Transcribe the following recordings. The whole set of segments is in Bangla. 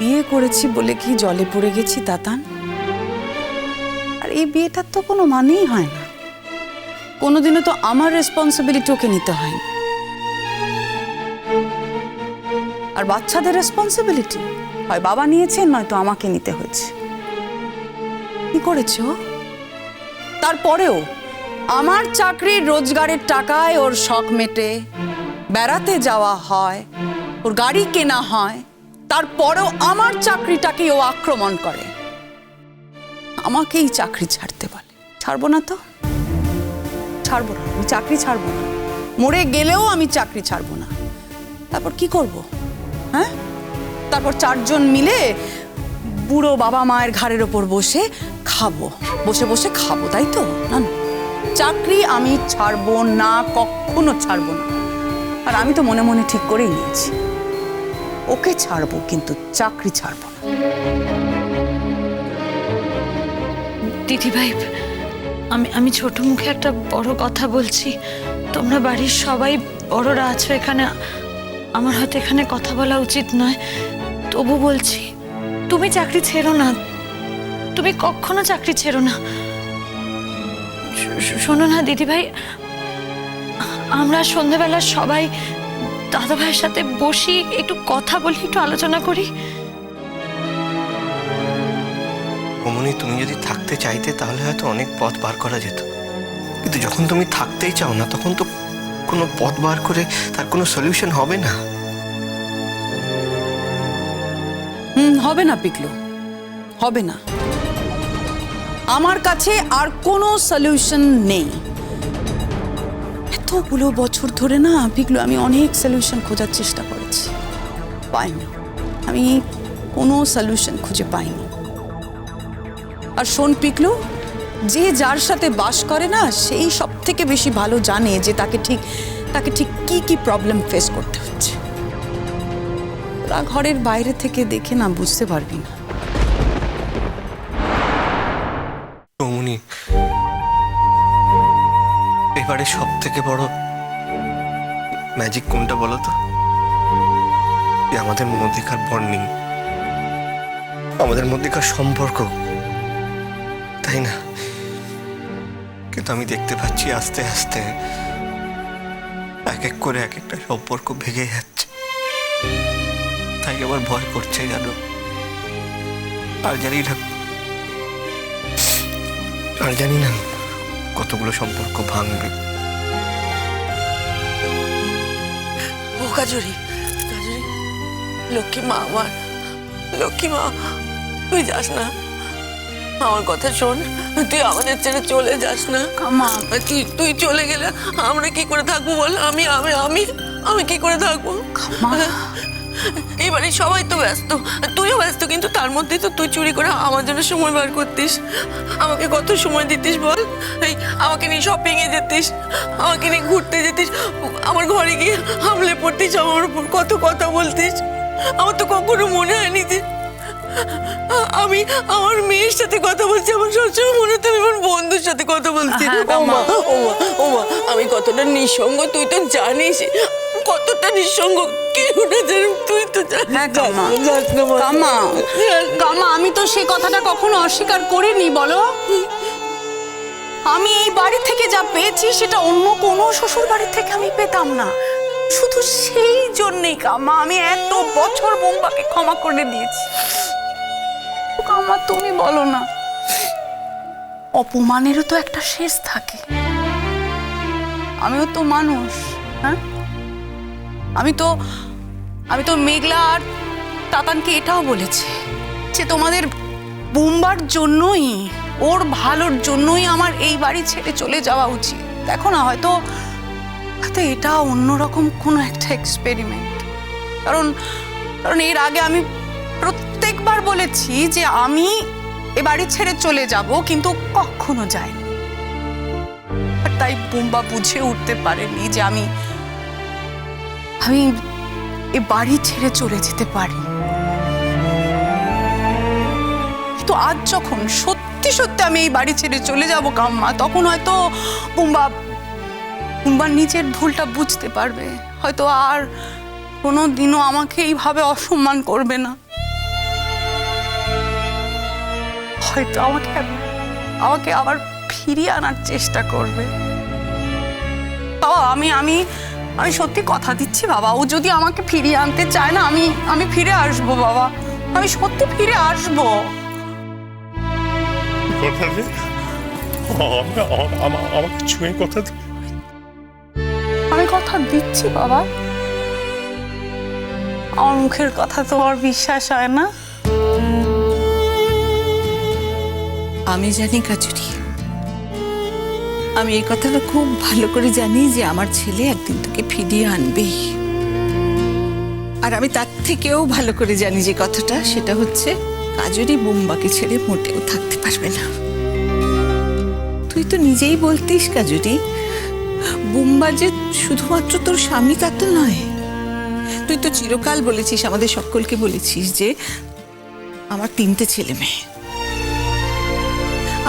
বিয়ে করেছি বলে কি জলে পড়ে গেছি তাতান? আর এই বিয়েটার তো কোনো মানেই হয় না। কোনোদিনও তো আমার রেসপন্সিবিলিটি ওকে নিতে হয়। আর বাচ্চাদের রেসপন্সিবিলিটি হয় বাবা নিয়েছেন, নয়তো আমাকে নিতে হয়েছে। কি করেছো? তারপরেও আমার চাকরির রোজগারের টাকায় ওর শখ মেটে, বেড়াতে যাওয়া হয়, ওর গাড়ি কেনা হয়, তারপরেও আমার চাকরিটাকে ও আক্রমণ করে, আমাকেই চাকরি ছাড়তে বলে। ছাড়বো না তো, ছাড়বো না, আমি চাকরি ছাড়বো না। মরে গেলেও আমি চাকরি ছাড়বো না। তারপর কি করব? হ্যাঁ, তারপর চারজন মিলে বুড়ো বাবা মায়ের ঘাড়ের ওপর বসে খাবো, বসে বসে খাবো, তাই তো? না, চাকরি আমি ছাড়বো না, কখনো ছাড়বো না। আর আমি তো মনে মনে ঠিক করেই নিয়েছি, ওকে ছাড়বো, কিন্তু চাকরি ছাড়বো না। দিদিভাই, আমি ছোট মুখে একটা বড় কথা বলছি। তোমরা বাড়ির সবাই বড়রা আছো এখানে, আমার হয়তো এখানে কথা বলা উচিত নয়, তবু বলছি, তুমি চাকরি ছেড়ো না, তুমি কখনো চাকরি ছেড়ো না। শোনো না দিদিভাই, আমরা সন্ধ্যাবেলা সবাই দাদা ভাইয়ের সাথে বসি, একটু কথা বলি, একটু আলোচনা করি। অমনি, তুমি যদি থাকতে চাইতে তাহলে হয়তো অনেক পথ বার করা যেত, কিন্তু যখন তুমি থাকতেই চাও না, তখন তো কোনো পথ বার করে তার কোনো সলিউশন হবে না। হবে না পিকলু, হবে না। আমার কাছে আর কোনো সলিউশন নেই। এতগুলো বছর ধরে না পিকলু, আমি অনেক সলিউশন খোঁজার চেষ্টা করেছি, পাইনি। আমি কোনো সলিউশন খুঁজে পাইনি। আর শোন পিকলু, যে যার সাথে বাস করে না, সেই সব থেকে বেশি ভালো জানে যে তাকে ঠিক কি কি প্রবলেম ফেস করতে হচ্ছে। ওরা ঘরের বাইরে থেকে দেখে না, বুঝতে পারবি না। অমনি, এবারে সব থেকে বড় ম্যাজিক কোনটা বলো তো? আমাদের মধ্যেকার বন্ডিং, আমাদের মধ্যেকার সম্পর্ক, তাই না? কিন্তু আমি দেখতে পাচ্ছি আস্তে আস্তে এক এক করে এক একটা সম্পর্ক ভেঙে যাচ্ছে। তাই আমার ভয় করছে, জানো। আর জানি না কতগুলো সম্পর্ক ভাঙবে। ও কাজরি, লক্ষ্মী মা, আমার লক্ষ্মী মা, তুই যাস না, আমার কথা শোন। তুই আমাদের ছেড়ে চলে যাস না। তুই চলে গেলে আমরা কি করে থাকবো বল? আমি কি করে থাকবো? এবারে সবাই তো ব্যস্ত, তুইও ব্যস্ত, কিন্তু তার মধ্যে তো তুই চুরি করে আমার জন্য সময় বার করতিস। আমাকে কত সময় দিতিস বল? এই আমাকে নিয়ে শপিং এ যেতিস, আমাকে নিয়ে ঘুরতে যেতিস, আমার ঘরে গিয়ে হামলে পড়তিস, আমার উপর কত কথা বলতিস। আমার তো কখনো মনে হয়নি যে আমি আমার মেয়ের সাথে কথা বলছি। আমার সবসময় মনে হতো আমি আমার বন্ধুর সাথে কথা বলছি। ওমা, আমি কতটা নিঃসঙ্গ তুই তো জানিস, কতটা নিঃসঙ্গ। কেউ না জানি, তুই তো কামা, আমি তো সেই কথাটা কখনো অস্বীকার করিনি, বলো। আমি এই বাড়ি থেকে যা পেয়েছি সেটা অন্য কোনো শ্বশুর বাড়ি থেকে আমি পেতাম না। শুধু সেই জন্যই কামা আমি এত বছর বোম্বাকে ক্ষমা করে দিয়েছি। কামা, তুমি বলো না, অপমানেরও তো একটা শেষ থাকে। আমিও তো মানুষ, হ্যাঁ? আমি তো মেঘলা আর তাতানকে এটাও বলেছি যে তোমাদের বোম্বার জন্যই, ওর ভালোর জন্যই আমার এই বাড়ি ছেড়ে চলে যাওয়া উচিত। দেখো না, হয়তো এটা অন্যরকম কোনো একটা এক্সপেরিমেন্ট। কারণ এর আগে আমি প্রত্যেকবার বলেছি যে আমি এ বাড়ি ছেড়ে চলে যাব, কিন্তু কখনো যাইনি। আর তাই বোম্বা বুঝে উঠতে পারেনি যে আমি এ বাড়ি ছেড়ে চলে যেতে পারি। কিন্তু আজ যখন সত্যি সত্যি আমি এই বাড়ি ছেড়ে চলে যাব কাম্মা, তখন হয়তো বোম্বা নিজের ভুলটা বুঝতে পারবে, হয়তো আর কোনোদিনও আমাকে এইভাবে অসম্মান করবে না। হয়তো আমাকে আমাকে আবার ফিরিয়ে আনার চেষ্টা করবে। বাবা আমি আমি আমি সত্যি কথা দিচ্ছি বাবা, ও যদি আমাকে ফিরিয়ে আনতে চায় না, আমি ফিরে আসবো বাবা, আমি সত্যি ফিরে আসবো। কথা দে, আমাকে ছুঁয়ে কথা দে। আমি কথা দিচ্ছি বাবা। আমার মুখের কথা তোমার বিশ্বাস হয় না? আমি জানি কাজুরি, আমি এই কথাটা খুব ভালো করে জানি যে আমার ছেলে একদিন তোকে ফিরিয়ে আনবেই। আর আমি তার থেকেও ভালো করে জানি যে কথাটা, সেটা হচ্ছে কাজুরি বুম্বাকে ছেড়ে মোটেও থাকতে পারবে না। তুই তো নিজেই বলতিস কাজুরি, বুম্বা যে শুধুমাত্র তোর স্বামী তা তো নয়। তুই তো চিরকাল বলেছিস, আমাদের সকলকে বলেছিস যে আমার 3টে ছেলে মেয়ে,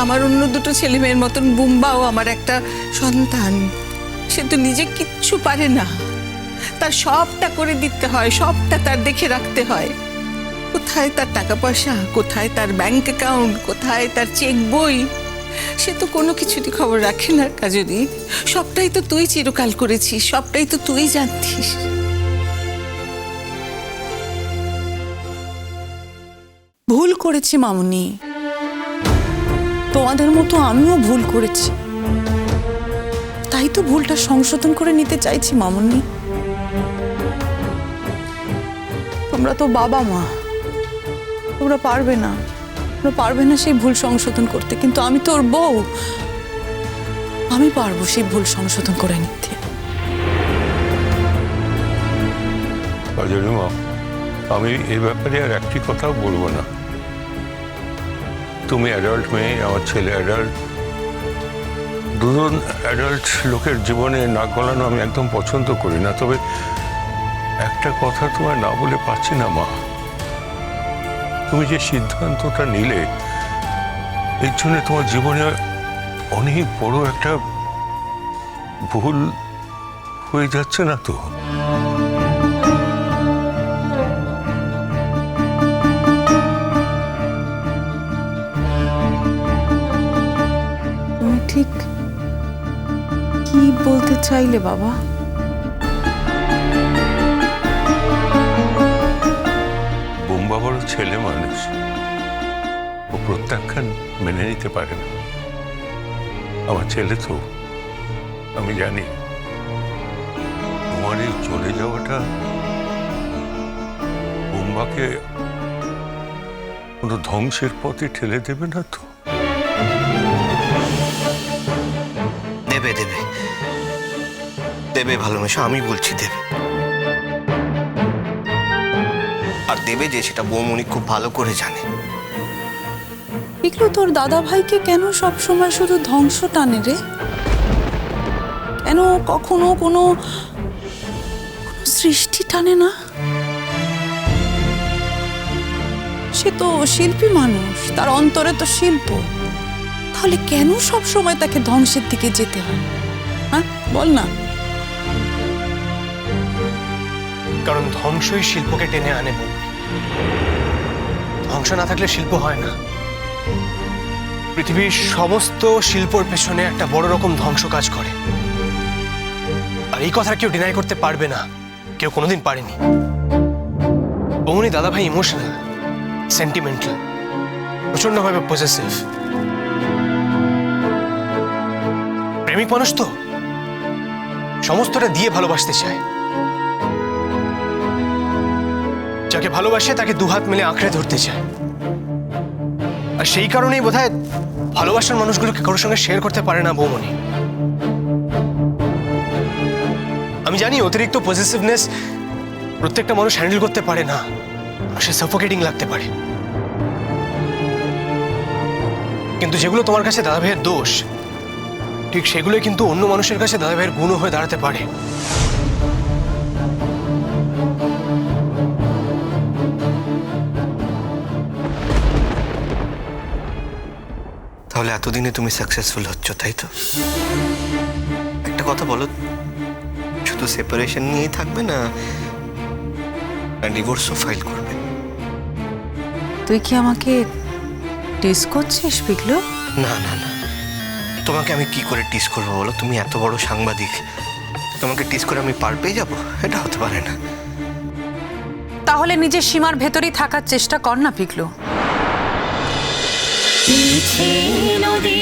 আমার অন্য 2টো ছেলে মেয়ের মতন বুম্বাও আমার একটা সন্তান। সে তো নিজে কিচ্ছু পারে না, তার সবটা করে দিতে হয়, সবটা তার দেখে রাখতে হয়। কোথায় তার টাকা পয়সা, কোথায় তার ব্যাংক অ্যাকাউন্ট, কোথায় তার চেক বই, সে তো কোনো কিছুরই খবর রাখে না কাজুরি। সবটাই তো তুই চিরকাল করেছিস, সবটাই তো তুই জানতিস। ভুল করেছি মামুনি, তোমাদের মতো আমিও ভুল করেছি, তাই তো ভুলটা সংশোধন করে নিতে চাইছি মামুনি। তোমরা তো বাবা মা, তোমরা পারবে না, তোমরা পারবে না সেই ভুল সংশোধন করতে, কিন্তু আমি তোর বউ, আমি পারবো সেই ভুল সংশোধন করে নিতে। কাজুরি মা, আমি এই ব্যাপারে আর একটি কথাও বলবো না। তুমি অ্যাডাল্ট মেয়ে, আমার ছেলে অ্যাডাল্ট, দুজন অ্যাডাল্ট লোকের জীবনে নাক গলানো আমি একদম পছন্দ করি না। তবে একটা কথা তোমায় না বলে পারছি না মা, তুমি যে সিদ্ধান্তটা নিলে এর জন্য তোমার জীবনে অনেক বড় একটা ভুল হয়ে যাচ্ছে না তো? তুমি ঠিক কি বলতে চাইলে বাবা? বুম্বা বড় ছেলে মানুষ, ও প্রত্যাখ্যান মেনে নিতে পারে না। আমার ছেলে তো, আমি জানি তোমার এই চলে যাওয়াটা বুম্বাকে কোনো ধ্বংসের পথে ঠেলে দেবে না তো? দেবে দেবে দেবে, ভালোবাসা আমি বলছি দেবে। আর দেবে যে সেটা বৌমনি খুব ভালো করে জানে। এগুলো তোর দাদা ভাইকে কেন সব সময় শুধু ধ্বংস টানে রে? কেন কখনো কোনো সৃষ্টি টানে না? সে তো শিল্পী মানুষ, তার অন্তরে তো শিল্প, তাহলে কেন সব সময় তাকে ধ্বংসের দিকে যেতে হয়? হ্যাঁ বল না। কারণ ধ্বংসই শিল্পকে টেনে আনে। ধ্বংস না থাকলে শিল্প হয় না। পৃথিবীর সমস্ত শিল্পর পেছনে একটা বড় রকম ধ্বংস কাজ করে, আর এই কথা কেউ ডিনাই করতে পারবে না, কেউ কোনোদিন পারেনি। বৌমনি দাদাভাই ইমোশনাল, সেন্টিমেন্টাল, প্রচন্ডভাবে পজেসিভ, প্রেমিক মানুষ তো সমস্তটা দিয়ে ভালোবাসতে চায়। যাকে ভালোবাসে তাকে দুহাত মিলে আঁকড়ে ধরতে চায়। আর সেই কারণেই বোধহয় ভালোবাসার মানুষগুলোকে কারোর সঙ্গে শেয়ার করতে পারে না বৌমনি। আমি জানি অতিরিক্ত পজিটিভনেস প্রত্যেকটা মানুষ হ্যান্ডেল করতে পারে না, সে সাফোকেটিং লাগতে পারে। কিন্তু যেগুলো তোমার কাছে দাদা ভাইয়ের দোষ, ঠিক সেগুলোই কিন্তু অন্য মানুষের কাছে দাদা ভাইয়ের গুণও হয়ে দাঁড়াতে পারে। তাহলে এতদিনে তুমি সাকসেসফুল হচ্ছ, তাই তো? একটা কথা বলো, শুধু সেপারেশন নিয়েই থাকবে না, ডিভোর্সও ফাইল করবে? তুই কি আমাকে টিস করছিস পিগলু? না না না, তোমাকে আমি কি করে টিস করবো বলো? তুমি এত বড় সাংবাদিক, তোমাকে টিস করে আমি পার পেয়ে যাবো? এটা হতে পারে না। তাহলে নিজের সীমার ভেতরেই থাকার চেষ্টা কর না পিগলু। নদী